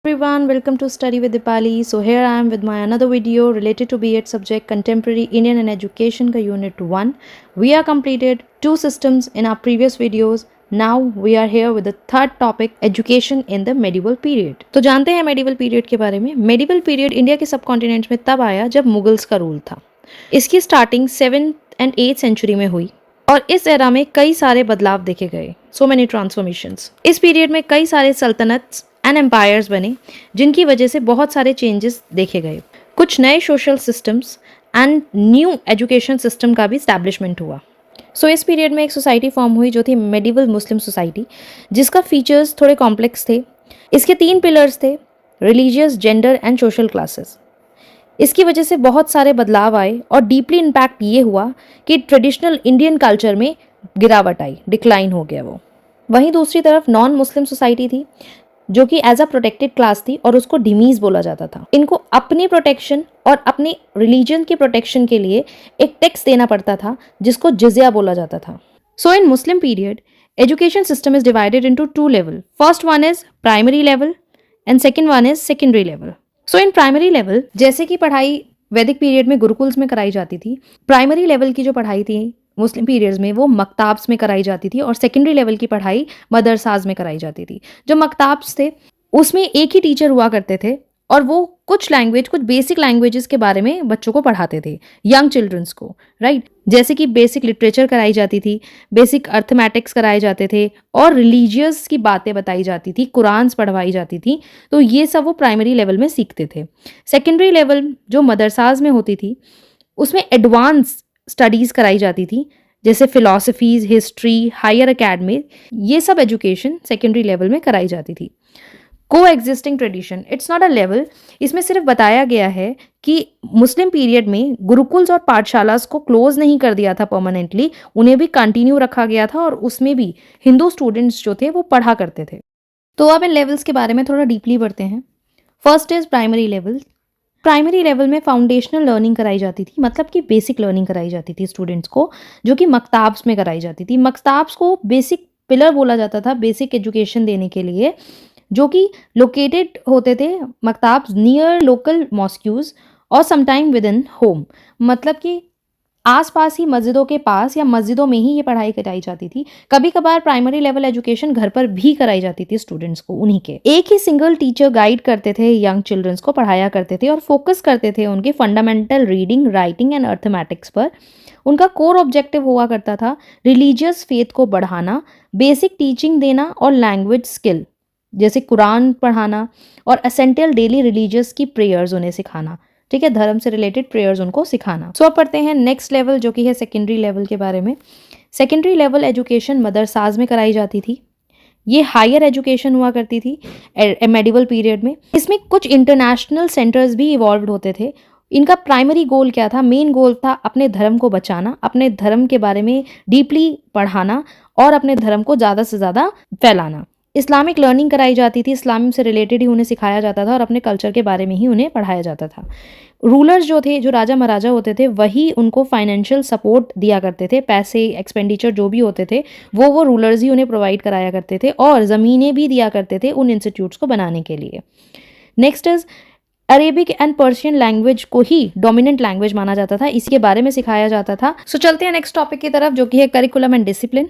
Everyone, welcome to Study with Dipali. So here I am with my another video related to B.Ed subject Contemporary Indian and Education ka Unit 1. We are completed two systems in our previous videos. Now we are here with the third topic, education in the medieval period. तो जानते हैं medieval period के बारे में. Medieval period India के सब continent में तब आया जब मुगल्स का रूल था. इसकी starting 7th and 8th century में हुई और इस एरा में कई सारे बदलाव देखे गए. So many transformations. इस पीरियड में कई सारे सल्तनत एंड एम्पायर्स बने जिनकी वजह से बहुत सारे चेंजेस देखे गए. कुछ नए social systems and new education system का भी स्टैब्लिशमेंट हुआ. सो इस पीरियड में एक सोसाइटी फॉर्म हुई जो थी मेडिवल मुस्लिम सोसाइटी, जिसका फीचर्स थोड़े कॉम्प्लेक्स थे. इसके 3 पिलर्स थे, religious, gender and social classes. इसकी वजह से बहुत सारे बदलाव आए और डीपली इम्पैक्ट ये हुआ कि ट्रेडिशनल इंडियन कल्चर में गिरावट आई, डिक्लाइन हो गया वो. वहीं दूसरी तरफ नॉन मुस्लिम सोसाइटी थी जो कि एज अ प्रोटेक्टेड क्लास थी और उसको डिमीज बोला जाता था. इनको अपनी प्रोटेक्शन और अपने रिलीजन की प्रोटेक्शन के लिए एक टैक्स देना पड़ता था जिसको जिज़िया बोला जाता था. So in Muslim period education system is divided into 2 level. First one is primary level and second one is secondary level. So in primary level जैसे कि पढ़ाई वैदिक पीरियड में गुरुकुल्स में कराई जाती थी, प्राइमरी लेवल की जो पढ़ाई थी मुस्लिम पीरियड्स में वो मकताब्स में कराई जाती थी और सेकेंडरी लेवल की पढ़ाई मदरसाज में कराई जाती थी. जो मकताब्स थे उसमें एक ही टीचर हुआ करते थे और वो कुछ बेसिक लैंग्वेजेस के बारे में बच्चों को पढ़ाते थे, यंग चिल्ड्रंस को, राइट. जैसे कि बेसिक लिटरेचर कराई जाती थी, बेसिक अर्थमेटिक्स कराए जाते थे और रिलीजियस की बातें बताई जाती थी, कुरान्स पढ़वाई जाती थी. तो ये सब वो प्राइमरी लेवल में सीखते थे. सेकेंडरी लेवल जो मदरसाज में होती थी उसमें एडवांस स्टडीज़ कराई जाती थी, जैसे फिलॉसफीज, हिस्ट्री, हायर अकेडमी. ये सब एजुकेशन सेकेंडरी लेवल में कराई जाती थी. को existing tradition, it's not a level. इसमें सिर्फ बताया गया है कि मुस्लिम पीरियड में गुरुकुल्स और पाठशालास को क्लोज नहीं कर दिया था परमानेंटली, उन्हें भी कंटिन्यू रखा गया था और उसमें भी हिंदू स्टूडेंट्स जो थे वो पढ़ा करते थे. तो अब इन लेवल्स के बारे में थोड़ा डीपली बढ़ते हैं. First is primary level. Primary level में फाउंडेशनल लर्निंग कराई जाती थी, मतलब कि बेसिक लर्निंग कराई जाती थी स्टूडेंट्स को, जो कि मकताब्स में कराई जाती थी. मकताब्स को बेसिक पिलर बोला जाता था बेसिक एजुकेशन देने के लिए, जो कि लोकेटेड होते थे मकताब्स नियर लोकल मॉस्क्यूज और समटाइम विद इन होम. मतलब कि आसपास ही मस्जिदों के पास या मस्जिदों में ही ये पढ़ाई कराई जाती थी. कभी कभार प्राइमरी लेवल एजुकेशन घर पर भी कराई जाती थी स्टूडेंट्स को. उन्हीं के एक ही सिंगल टीचर गाइड करते थे, यंग चिल्ड्रंस को पढ़ाया करते थे और फोकस करते थे उनके fundamental reading, writing and arithmetics पर. उनका कोर ऑब्जेक्टिव हुआ करता था रिलीजियस फेथ को बढ़ाना, बेसिक टीचिंग देना और लैंग्वेज स्किल जैसे कुरान पढ़ाना और एसेंशियल डेली रिलीजियस की प्रेयर्स उन्हें सिखाना. ठीक है, धर्म से रिलेटेड प्रेयर्स उनको सिखाना. सो अब पढ़ते हैं नेक्स्ट लेवल जो कि है सेकेंडरी लेवल के बारे में. सेकेंडरी लेवल एजुकेशन मदरसाज में कराई जाती थी. ये हायर एजुकेशन हुआ करती थी मेडिवल पीरियड में. इसमें कुछ इंटरनेशनल सेंटर्स भी इवॉल्व होते थे. इनका प्राइमरी गोल क्या था? मेन गोल था अपने धर्म को बचाना, अपने धर्म के बारे में डीपली पढ़ाना और अपने धर्म को ज़्यादा से ज़्यादा फैलाना. इस्लामिक लर्निंग कराई जाती थी, इस्लाम से रिलेटेड ही उन्हें सिखाया जाता था और अपने कल्चर के बारे में ही उन्हें पढ़ाया जाता था. रूलर्स जो थे, जो राजा महाराजा होते थे, वही उनको फाइनेंशियल सपोर्ट दिया करते थे. पैसे, एक्सपेंडिचर जो भी होते थे वो रूलर्स ही उन्हें प्रोवाइड कराया करते थे और ज़मीनें भी दिया करते थे उन इंस्टीट्यूट्स को बनाने के लिए. Next is Arabic and Persian language को ही डोमिनेंट लैंग्वेज माना जाता था, इसके बारे में सिखाया जाता था. सो चलते हैं नेक्स्ट टॉपिक की तरफ जो कि है करिकुलम एंड डिसिप्लिन.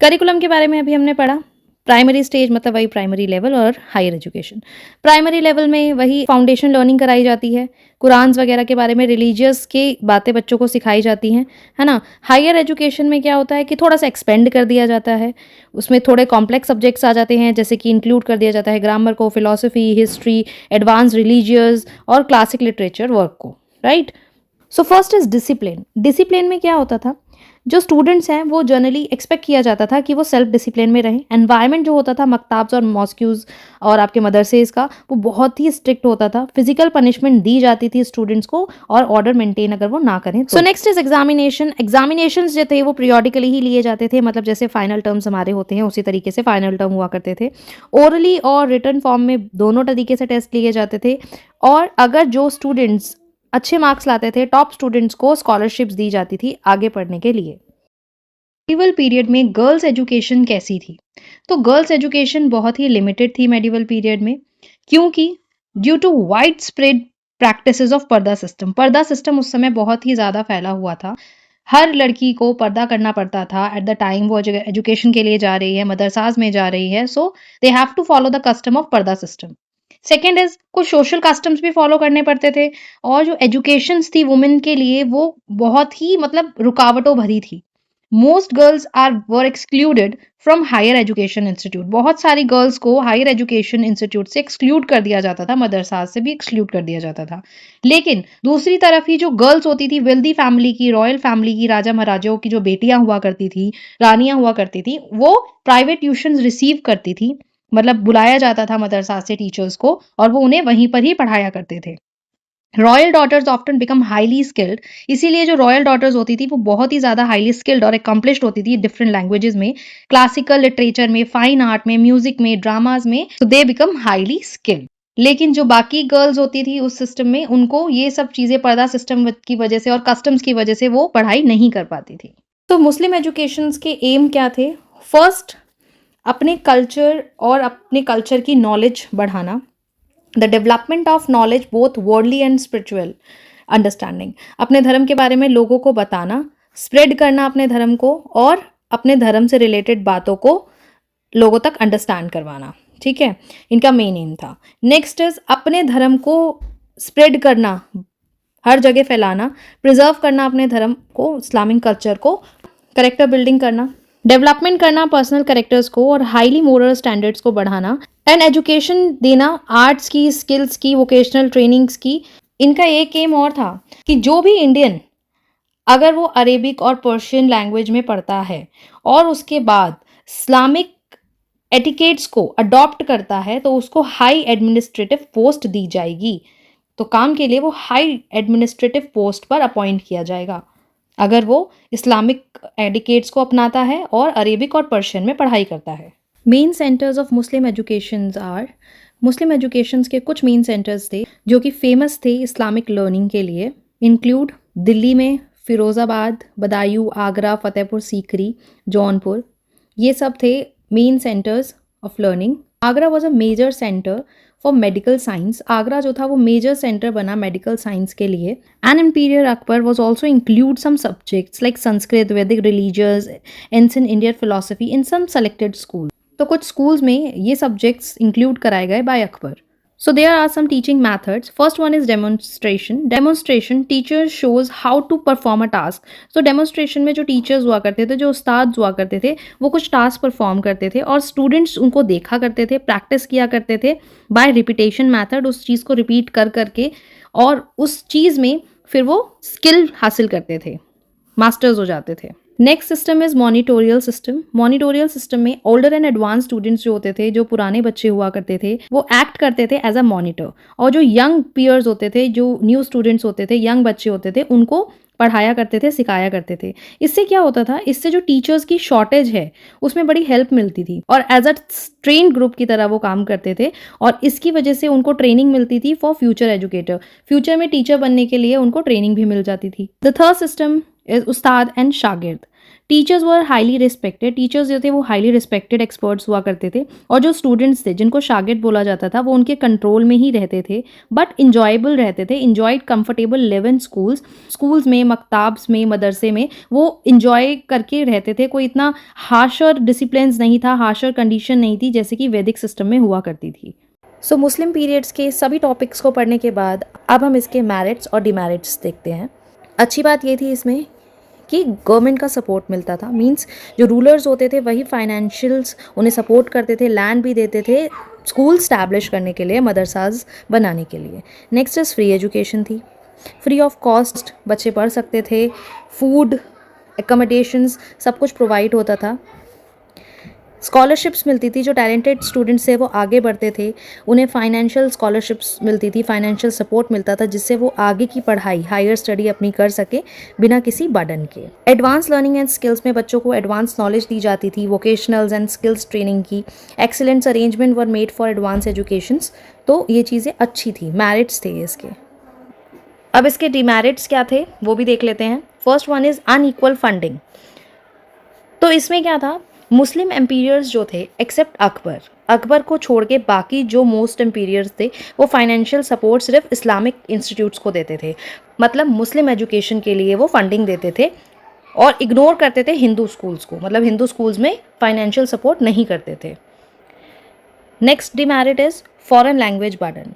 करिकुलम के बारे में अभी हमने पढ़ा. प्राइमरी स्टेज मतलब वही प्राइमरी लेवल और हायर एजुकेशन. प्राइमरी लेवल में वही फाउंडेशन लर्निंग कराई जाती है, कुरान्स वगैरह के बारे में, रिलीजियस की बातें बच्चों को सिखाई जाती हैं, है ना. हायर एजुकेशन में क्या होता है कि थोड़ा सा एक्सपेंड कर दिया जाता है, उसमें थोड़े कॉम्प्लेक्स सब्जेक्ट्स आ जाते हैं, जैसे कि इंक्लूड कर दिया जाता है ग्रामर को, फिलॉसफी, हिस्ट्री, एडवांस रिलीजियस और क्लासिक लिटरेचर वर्क को, right. So first is discipline. Discipline में क्या होता था? जो स्टूडेंट्स हैं वो जनरली एक्सपेक्ट किया जाता था कि वो सेल्फ डिसिप्लिन में रहें. एनवायरनमेंट जो होता था मकताब्स और मॉस्क्यूज और आपके मदरसेस का, वो बहुत ही स्ट्रिक्ट होता था. फिजिकल पनिशमेंट दी जाती थी स्टूडेंट्स को और ऑर्डर मेंटेन अगर वो ना करें. So next is examination. Examinations जो थे वो पीरियडिकली ही लिए जाते थे, मतलब जैसे फाइनल टर्म्स हमारे होते हैं उसी तरीके से फाइनल टर्म हुआ करते थे. ओरली और रिटन फॉर्म में दोनों तरीके से टेस्ट लिए जाते थे और अगर जो स्टूडेंट्स अच्छे मार्क्स लाते थे, टॉप स्टूडेंट्स को स्कॉलरशिप्स दी जाती थी आगे पढ़ने के लिए. मेडिवल पीरियड में गर्ल्स एजुकेशन कैसी थी? तो गर्ल्स एजुकेशन बहुत ही लिमिटेड थी मेडिवल पीरियड में. क्योंकि due to wide spread practices of पर्दा सिस्टम उस समय बहुत ही ज़्यादा फैला हुआ था। हर लड़की को पर्दा करना पड़ता था एट द टाइम वो एजुकेशन के लिए जा रही है, मदरसाज में जा रही है, so they have to follow the custom of पर्दा सिस्टम। सेकेंड इज कुछ सोशल कस्टम्स भी फॉलो करने पड़ते थे, और जो एजुकेशंस थी वुमेन के लिए वो बहुत ही मतलब रुकावटों भरी थी। Most girls are were excluded from higher education institute. बहुत सारी गर्ल्स को हायर एजुकेशन इंस्टीट्यूट से एक्सक्लूड कर दिया जाता था, मदरसा से भी एक्सक्लूड कर दिया जाता था। लेकिन दूसरी तरफ ही जो गर्ल्स होती थी वेल्दी फैमिली की, रॉयल फैमिली की, राजा महाराजाओं की जो बेटियां हुआ करती थी, रानियां हुआ करती थी, वो प्राइवेट ट्यूशन रिसीव करती थी। मतलब बुलाया जाता था मदरसा से टीचर्स को और वो उन्हें वहीं पर ही पढ़ाया करते थे। Royal daughters often become highly skilled. इसीलिए जो रॉयल डॉटर्स होती थी वो बहुत ही ज्यादा हाईली स्किल्ड और अकम्पलिश्ड होती थी डिफरेंट लैंग्वेजेस में, क्लासिकल लिटरेचर में, फाइन आर्ट में, म्यूजिक में, ड्रामाज में, तो दे बिकम हाईली स्किल्ड। लेकिन जो बाकी गर्ल्स होती थी उस सिस्टम में, उनको ये सब चीजें पर्दा सिस्टम की वजह से और कस्टम्स की वजह से वो पढ़ाई नहीं कर पाती थी। तो मुस्लिम एजुकेशन के एम क्या थे? फर्स्ट, अपने कल्चर और अपने कल्चर की नॉलेज बढ़ाना, the development of knowledge both worldly and spiritual understanding. अपने धर्म के बारे में लोगों को बताना, स्प्रेड करना अपने धर्म को, और अपने धर्म से रिलेटेड बातों को लोगों तक अंडरस्टैंड करवाना। ठीक है, इनका मेन एम था। नेक्स्ट इज अपने धर्म को स्प्रेड करना, हर जगह फैलाना, प्रिजर्व करना अपने धर्म को, इस्लामिक कल्चर को, करेक्टर बिल्डिंग करना, डेवलपमेंट करना पर्सनल करेक्टर्स को, और हाईली मोरल स्टैंडर्ड्स को बढ़ाना, एंड एजुकेशन देना, आर्ट्स की, स्किल्स की, वोकेशनल ट्रेनिंग्स की। इनका एक एम और था कि जो भी इंडियन अगर वो अरेबिक और पर्शियन लैंग्वेज में पढ़ता है और उसके बाद इस्लामिक एटिकेट्स को अडॉप्ट करता है तो उसको हाई एडमिनिस्ट्रेटिव पोस्ट दी जाएगी। तो काम के लिए वो हाई एडमिनिस्ट्रेटिव पोस्ट पर अपॉइंट किया जाएगा अगर वो इस्लामिक एडिकेट्स को अपनाता है और अरेबिक और पर्शियन में पढ़ाई करता है। Main centres of Muslim educations are, Muslim educations के कुछ मेन सेंटर्स थे जो कि फेमस थे इस्लामिक लर्निंग के लिए, इंक्लूड दिल्ली में फिरोज़ाबाद, बदायूं, आगरा, फतेहपुर सीकरी, जौनपुर, ये सब थे main centres of learning. Agra was a major centre for medical science. Agra जो था वो मेजर सेंटर बना मेडिकल साइंस के लिए। And emperor Akbar was also include some subjects like Sanskrit, Vedic religious, ancient Indian philosophy in some selected school. तो कुछ schools में ये सब्जेक्ट्स इंक्लूड कराए गए by Akbar. So there are some teaching methods. First one is demonstration. Demonstration, teacher shows how to perform a task. So demonstration में जो teachers हुआ करते थे, जो उस्ताद हुआ करते थे, वो कुछ task perform करते थे और students उनको देखा करते थे, practice किया करते थे by repetition method, उस चीज़ को repeat कर करके, और उस चीज़ में फिर वो skill हासिल करते थे, masters हो जाते थे। Next system is monitorial system. Monitorial system में ओल्डर एंड एडवांस स्टूडेंट्स जो होते थे, जो पुराने बच्चे हुआ करते थे, वो एक्ट करते थे एज अ मॉनिटर, और जो यंग पीयर्स होते थे, जो न्यू स्टूडेंट्स होते थे, यंग बच्चे होते थे, उनको पढ़ाया करते थे, सिखाया करते थे। इससे क्या होता था, इससे जो टीचर्स की शॉर्टेज है उसमें बड़ी हेल्प मिलती थी और एज अ ट्रेन ग्रुप की तरह वो काम करते थे, और इसकी वजह से उनको ट्रेनिंग मिलती थी फॉर फ्यूचर एजुकेटर। फ्यूचर में टीचर बनने के लिए उनको ट्रेनिंग भी मिल जाती थी। The third system is Ustad and शागिर्द। Teachers were highly respected. Teachers जो थे वो हाईली रिस्पेक्टेड एक्सपर्ट्स हुआ करते थे, और जो स्टूडेंट्स थे जिनको शागिर्द बोला जाता था वो उनके कंट्रोल में ही रहते थे, बट इंजॉयबल रहते थे, enjoyed comfortable live in schools में, मकताब्स में, मदरसे में वो इंजॉय करके रहते थे। कोई इतना हार्शर डिसिप्लिन नहीं था, हार्शर कंडीशन नहीं थी जैसे कि वैदिक सिस्टम में हुआ करती थी। सो मुस्लिम पीरियड्स के सभी टॉपिक्स को पढ़ने के बाद अब हम इसके मेरिट्स और डिमेरिट्स देखते हैं। अच्छी बात ये थी इसमें कि गवर्नमेंट का सपोर्ट मिलता था, मींस जो रूलर्स होते थे वही फाइनेंशियल्स उन्हें सपोर्ट करते थे, लैंड भी देते थे स्कूल स्टैब्लिश करने के लिए, मदरसाज बनाने के लिए। नेक्स्ट इज फ्री एजुकेशन थी, फ्री ऑफ कॉस्ट बच्चे पढ़ सकते थे, फूड, एकोमोडेशंस सब कुछ प्रोवाइड होता था। स्कॉलरशिप्स मिलती थी, जो टैलेंटेड स्टूडेंट्स थे वो आगे बढ़ते थे, उन्हें फाइनेंशियल स्कॉलरशिप्स मिलती थी, फाइनेंशियल सपोर्ट मिलता था जिससे वो आगे की पढ़ाई, हायर स्टडी अपनी कर सके बिना किसी बर्डन के। एडवांस लर्निंग एंड स्किल्स में बच्चों को एडवांस नॉलेज दी जाती थी, वोकेशनल्स एंड स्किल्स ट्रेनिंग की। Excellence arrangement were made for advance educations. तो ये चीज़ें अच्छी थी, मेरिट्स थे इसके। अब इसके डिमेरिट्स क्या थे वो भी देख लेते हैं। First one is unequal funding. तो इसमें क्या था, मुस्लिम एम्पीरियर्स जो थे एक्सेप्ट अकबर, अकबर को छोड़ के बाकी जो मोस्ट एम्पीरियर्स थे वो फाइनेंशियल सपोर्ट सिर्फ इस्लामिक इंस्टीट्यूट्स को देते थे, मतलब मुस्लिम एजुकेशन के लिए वो फंडिंग देते थे और इग्नोर करते थे हिंदू स्कूल्स को, मतलब हिंदू स्कूल्स में फाइनेंशियल सपोर्ट नहीं करते थे। Next demerit is foreign language burden.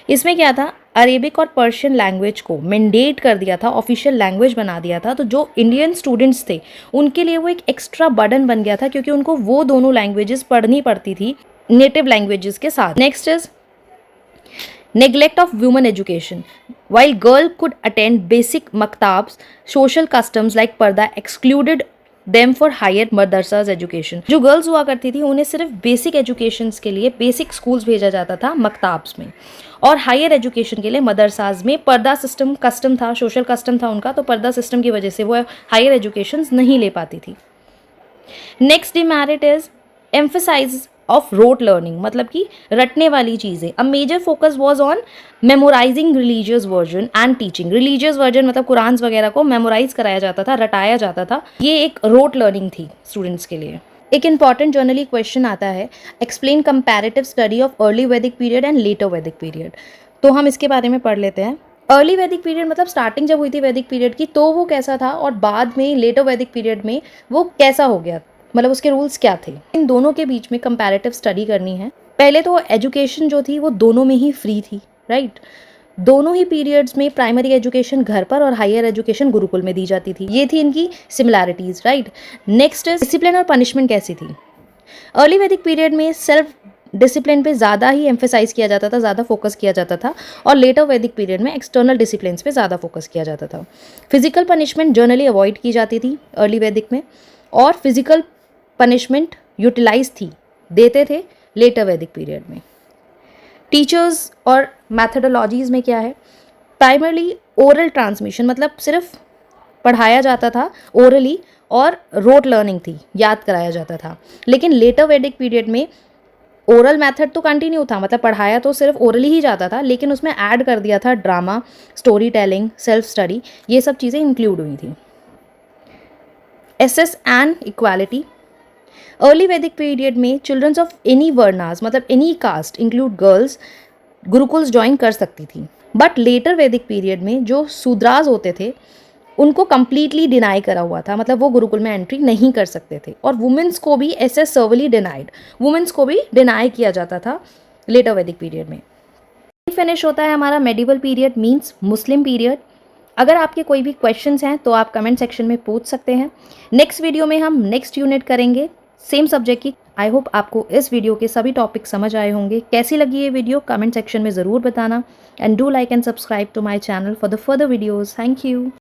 इसमें क्या था, अरेबिक और पर्शियन लैंग्वेज को मैंडेट कर दिया था, ऑफिशियल लैंग्वेज बना दिया था, तो जो इंडियन स्टूडेंट्स थे उनके लिए वो एक एक्स्ट्रा बर्डन बन गया था क्योंकि उनको वो दोनों लैंग्वेजेस पढ़नी पड़ती थी नेटिव लैंग्वेजेस के साथ। Next is neglect of women education. While girl could attend basic maktabs, social customs like पर्दा excluded them for higher मदरसाज education. जो गर्ल्स हुआ करती थी उन्हें सिर्फ बेसिक एजुकेशंस के लिए बेसिक स्कूल्स भेजा जाता था मकताब्स में, और हायर एजुकेशन के लिए मदरसाज में पर्दा सिस्टम कस्टम था, सोशल कस्टम था उनका, तो पर्दा सिस्टम की वजह से वो हायर एजुकेशंस नहीं ले पाती थी। Next demerit is emphasise of rote learning, मतलब कि रटने वाली चीज़ें। A major focus was on memorising religious version and teaching. Religious version मतलब कुरान वगैरह को मेमोराइज कराया जाता था, रटाया जाता था, ये एक रोट लर्निंग थी स्टूडेंट्स के लिए। एक इंपॉर्टेंट जर्नली क्वेश्चन आता है, explain comparative study of early Vedic period and later वैदिक पीरियड। तो हम इसके बारे में पढ़ लेते हैं। अर्ली वैदिक पीरियड मतलब स्टार्टिंग जब हुई थी वैदिक पीरियड की तो वो कैसा था, और बाद में लेटर वैदिक पीरियड में वो कैसा हो गया, मतलब उसके रूल्स क्या थे। इन दोनों के बीच में कंपैरेटिव स्टडी करनी है। पहले तो एजुकेशन जो थी वो दोनों में ही फ्री थी, राइट। दोनों ही पीरियड्स में प्राइमरी एजुकेशन घर पर और हायर एजुकेशन गुरुकुल में दी जाती थी, ये थी इनकी सिमिलैरिटीज, राइट। नेक्स्ट डिसिप्लिन और पनिशमेंट कैसी थी। अर्ली वैदिक पीरियड में सेल्फ डिसिप्लिन पे ज़्यादा ही एम्फेसाइज किया जाता था, ज़्यादा फोकस किया जाता था, और लेटर वैदिक पीरियड में एक्सटर्नल डिसिप्लिन पे ज़्यादा फोकस किया जाता था। फिजिकल पनिशमेंट जनरली अवॉइड की जाती थी अर्ली वैदिक में, और फिजिकल पनिशमेंट यूटिलाइज थी, देते थे लेटर वैदिक पीरियड में। टीचर्स और मैथडोलॉजीज में क्या है, प्राइमरली ओरल ट्रांसमिशन, मतलब सिर्फ पढ़ाया जाता था ओरली, और रोट लर्निंग थी, याद कराया जाता था। लेकिन लेटर वैदिक पीरियड में ओरल मेथड तो कंटिन्यू था, मतलब पढ़ाया तो सिर्फ ओरली ही जाता था, लेकिन उसमें ऐड कर दिया था drama, story telling, self study, ये सब चीज़ें इंक्लूड हुई थी। Access and equality. Early Vedic period में चिल्ड्रंस ऑफ एनी वर्नास, मतलब any caste include girls, gurukuls join कर सकती थी। बट लेटर वैदिक पीरियड में जो शूद्रास होते थे उनको कंप्लीटली डिनाई करा हुआ था, मतलब वो गुरुकुल में एंट्री नहीं कर सकते थे, और वुमेन्स को भी ऐसे सर्वली डिनाइड, वुमेन्स को भी डिनाई किया जाता था लेटर वैदिक पीरियड में। फिनिश होता है हमारा मेडिवल पीरियड मींस मुस्लिम पीरियड। अगर आपके कोई भी क्वेश्चंस हैं तो आप कमेंट सेक्शन में पूछ सकते हैं। नेक्स्ट वीडियो में हम नेक्स्ट यूनिट करेंगे सेम सब्जेक्ट की। आई होप आपको इस वीडियो के सभी टॉपिक समझ आए होंगे। कैसी लगी ये वीडियो कमेंट सेक्शन में ज़रूर बताना, and do like and subscribe to my channel for the further videos. Thank you.